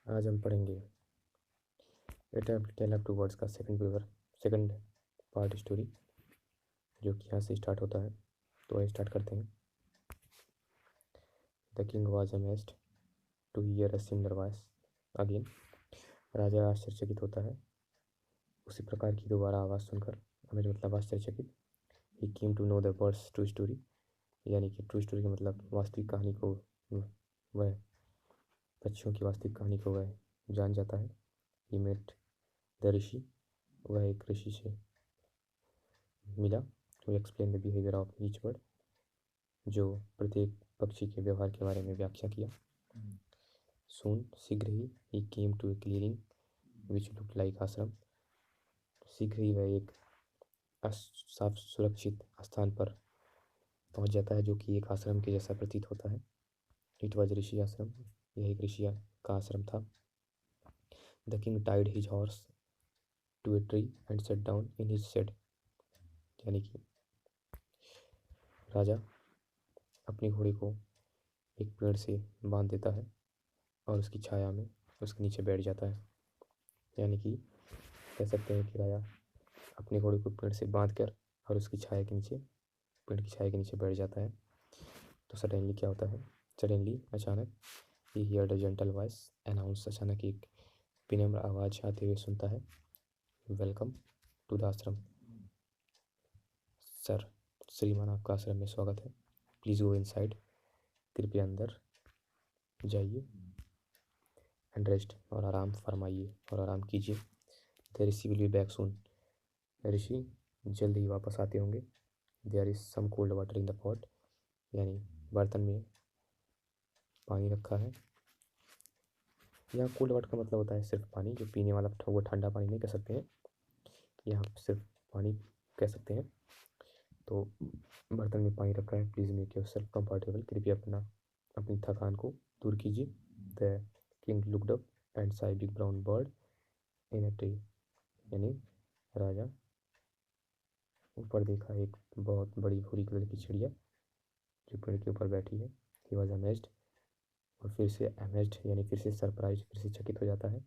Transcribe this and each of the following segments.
आज हम पढ़ेंगे टेल अप टू वर्ड्स का सेकंड पार्ट स्टोरी, जो कि यहाँ से स्टार्ट होता है। तो आइए स्टार्ट करते हैं। The king was amazed to hear a similar voice again. राजा आश्चर्यचकित होता है उसी प्रकार की दोबारा आवाज़ सुनकर। अमेज मतलब आश्चर्यचकित। He came to know the words true story, यानी कि ट्रू स्टोरी का मतलब वास्तविक कहानी को, वह पक्षियों की वास्तविक कहानी को वह जान जाता है। ही मेट द ऋषि, वह एक ऋषि से मिला। वो explain the behaviour of each bird, जो प्रत्येक पक्षी के व्यवहार के बारे में व्याख्या किया। सून, शीघ्र he came to a clearing which look like ashram. शीघ्र ही वह एक साफ सुरक्षित स्थान पर पहुंच जाता है, जो कि एक आश्रम के जैसा प्रतीत होता है। इट वॉज ऋषि आश्रम, यह एक ऋषि का आश्रम था। The king tied his horse to a tree and set down in his shade, यानी कि राजा अपने घोड़े को एक पेड़ से बांध देता है और उसकी छाया में उसके नीचे बैठ जाता है। यानी कि कह सकते हैं कि राजा अपने घोड़े को पेड़ से बांध कर और उसकी छाया के नीचे, पेड़ की छाया के नीचे बैठ जाता है। तो सडनली क्या होता है? सडनली, अचानक, he heard a gentle voice announce, अचानक एक विनम्र आवाज़ आते हुए सुनता है। Welcome to the ashram, sir, श्रीमान आपका आश्रम में स्वागत है। प्लीज़ गो इनसाइड, कृपया अंदर जाइए। एंड रेस्ट, और आराम फरमाइए और आराम कीजिए। The rishi will be back soon, ऋषि जल्द ही वापस आते होंगे। There is some cold water in the pot, यानी बर्तन में पानी रखा है। यहाँ कोल्ड वाटर का मतलब होता है सिर्फ पानी, जो पीने वाला, वो ठंडा पानी नहीं कह सकते हैं, यहाँ सिर्फ पानी कह सकते हैं। तो बर्तन में पानी रखा है। Please make your self comfortable, कृपया अपनी थकान को दूर कीजिए। The king looked up and Sai big brown bird in a tree, यानी राजा ऊपर देखा एक बहुत बड़ी भूरी कलर की चिड़िया जो पेड़ के ऊपर बैठी है। ही वॉज अमेज्ड, और फिर से अमेज्ड यानी फिर से सरप्राइज, फिर से चकित हो जाता है।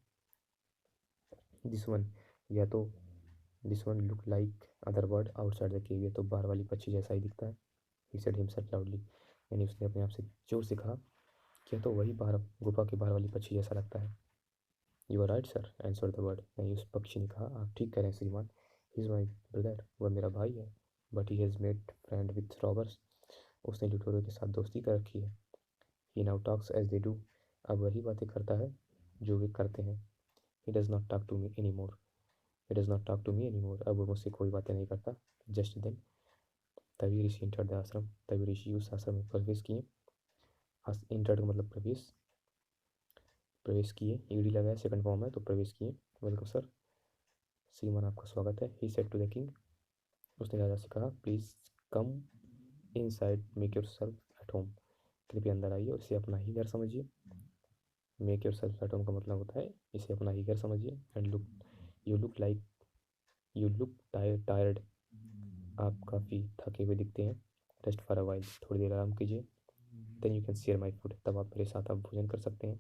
दिस वन, या तो this one look like other bird outside the cave, ये तो बाहर वाली पक्षी जैसा ही दिखता है। ही सेड हिमसेल्फ लाउडली, यानी उसने अपने आप से जोर से कहा कि तो वही बाहर गुफा के बाहर वाली पक्षी जैसा लगता है। You are right sir, answer the bird, यानी उस पक्षी ने कहा, आप ठीक कह रहे हैं श्रीमान। ही इज़ माई ब्रदर, वह मेरा भाई है। But he has made friend with robbers, उसने लुटेरों के साथ दोस्ती कर रखी है। He now talks as they do, अब वही बातें करता है जो वे करते हैं। He does not talk to me any more, he does not talk to me any more, अब वो मुझसे कोई बातें नहीं करता। जस्ट देन, तभी ऋषि इंटर द आश्रम, तभी ऋषि उस आश्रम में प्रवेश किए। इंटर का मतलब प्रवेश, प्रवेश किए, ईडी लगाया, सेकंड फॉर्म है तो प्रवेश किए। वेलकम सर, श्रीमान आपका स्वागत है। He said to the king, उसने राजा से कहा, please come inside, make yourself at home, कृपया अंदर आइए और इसे अपना ही घर समझिए। Make yourself at home का मतलब होता है इसे अपना ही घर समझिए। And look, you look like, you look tired, आप काफ़ी थके हुए दिखते हैं। रेस्ट फॉर अ वाइल, थोड़ी देर आराम कीजिए। Then you can share my food, तब आप मेरे साथ आप भोजन कर सकते हैं।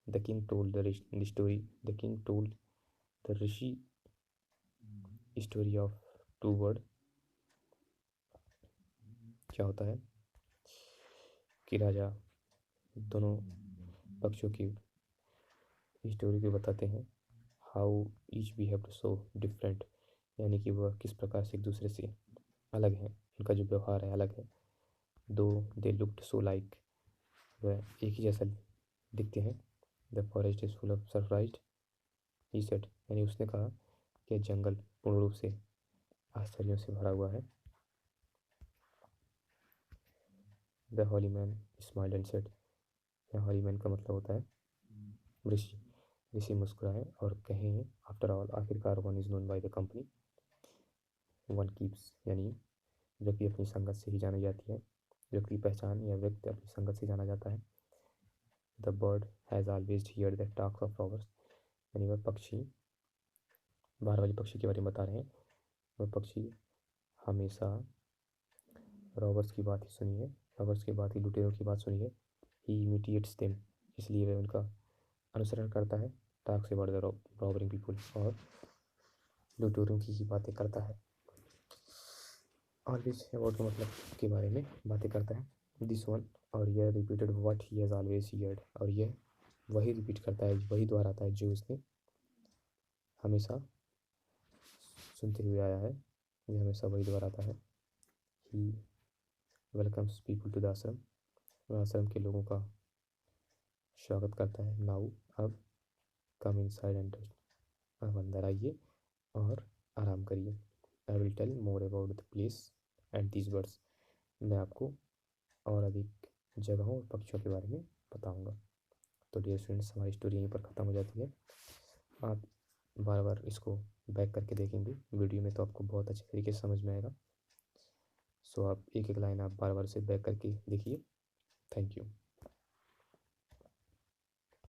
The king told the story, the king told the rishi story of two word. क्या होता है कि राजा दोनों पक्षियों की स्टोरी को बताते हैं। How each behave so different, यानी कि वह किस प्रकार से एक दूसरे से अलग हैं, उनका जो व्यवहार है अलग है। दो दे लुक्ड सो लाइक, वह एक ही जैसा दिखते हैं। The forest is full of surprise, he said, यानी उसने कहा कि जंगल पूर्ण रूप से आश्चर्यों से भरा हुआ है। The holy man smiled and said, यहाँ हॉली मैन का मतलब होता है ऋषि। ऋषि मुस्कुराए और कहें, आफ्टर ऑल, आखिरकार, one is known by the company one keeps, यानी व्यक्ति अपनी संगत से ही जानी जाती है, व्यक्ति की पहचान या व्यक्ति अपनी संगत से जाना जाता है। The bird has always here the talks of robbers, यानी वह पक्षी, बाहर वाली पक्षी के बारे में बता रहे हैं, वह पक्षी हमेशा रॉबर्स की बात ही सुनी है, रॉबर्स की बात ही, लुटेरों की बात सुनी है। ही इमिटेट्स देम, इसलिए वह उनका अनुसरण करता है, टॉक्स अबाउट द रॉबरिंग पीपल, और लुटेरों की ही बातें करता है। ऑलवेज अबाउट का मतलब के बारे में बातें करता है। दिस वन, और यह repeated what he has always heard, और यह वही रिपीट करता है, वही दोहराता है जो उसने हमेशा सुनते हुए आया है। यह हमेशा वही दोहराता है। ही वेलकम्स पीपल टू द आश्रम, वह आश्रम के लोगों का स्वागत करता है। नाउ, अब, कम इनसाइड एंड रेस्ट, अब अंदर आइए और आराम करिए। I will tell more about the place and these birds, मैं आपको और अधिक जगहों और पक्षियों के बारे में बताऊंगा। तो डियर स्टूडेंट्स, हमारी स्टोरी यहीं पर ख़त्म हो जाती है। आप बार बार इसको बैक करके देखेंगे वीडियो में तो आपको बहुत अच्छे तरीके से समझ में आएगा। सो आप एक एक लाइन आप बार बार से बैक करके देखिए। Thank you.